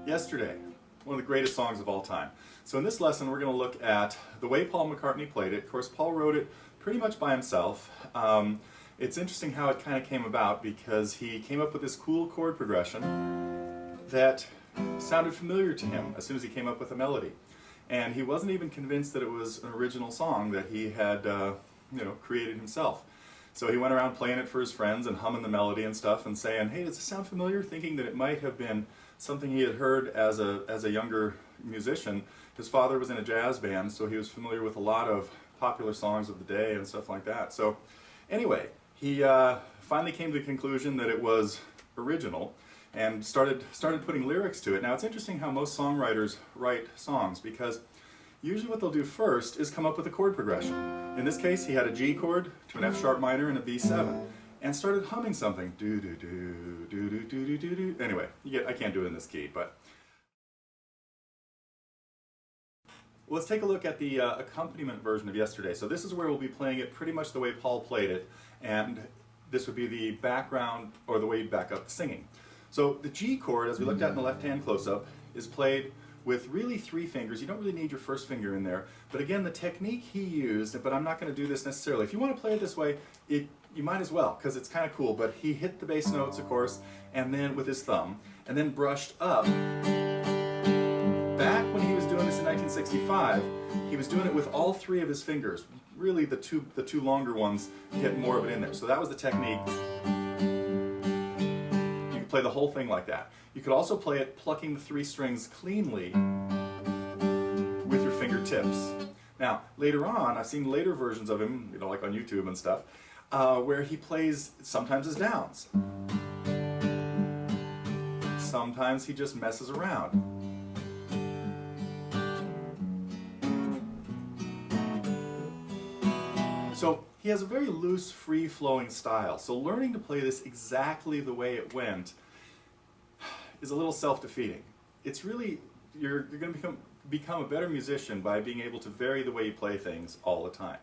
Yesterday, one of the greatest songs of all time. So in this lesson we're going to look at the way Paul McCartney played it. Of course, Paul wrote it pretty much by himself. It's interesting how it kind of came about because he came up with this cool chord progression that sounded familiar to him as soon as he came up with a melody. And he wasn't even convinced that it was an original song that he had created himself. So he went around playing it for his friends and humming the melody and stuff and saying, "Hey, does this sound familiar?" Thinking that it might have been something he had heard as a younger musician. His father was in a jazz band, so he was familiar with a lot of popular songs of the day and stuff like that. So anyway, he finally came to the conclusion that it was original and started putting lyrics to it. Now it's interesting how most songwriters write songs, because usually what they'll do first is come up with a chord progression. In this case, he had a G chord to an F sharp minor and a B7, and started humming something. Do do do do do do do do. Anyway, I can't do it in this key, but let's take a look at the accompaniment version of Yesterday. So this is where we'll be playing it pretty much the way Paul played it, and this would be the background, or the way you'd back up the singing. So the G chord, as we looked at in the left-hand close-up, is played with really 3 fingers. You don't really need your first finger in there. But again, the technique he used, but I'm not going to do this necessarily. If you want to play it this way, you might as well, because it's kind of cool. But he hit the bass notes, of course, and then with his thumb, and then brushed up. Back when he was doing this in 1965, he was doing it with all 3 of his fingers. Really, the two longer ones get more of it in there. So that was the technique. You could play the whole thing like that. You could also play it plucking the 3 strings cleanly with your fingertips. Now, later on, I've seen later versions of him, like on YouTube and stuff, where he plays sometimes as downs. Sometimes he just messes around. So he has a very loose, free-flowing style. So learning to play this exactly the way it went is a little self-defeating. It's really, you're going to become a better musician by being able to vary the way you play things all the time.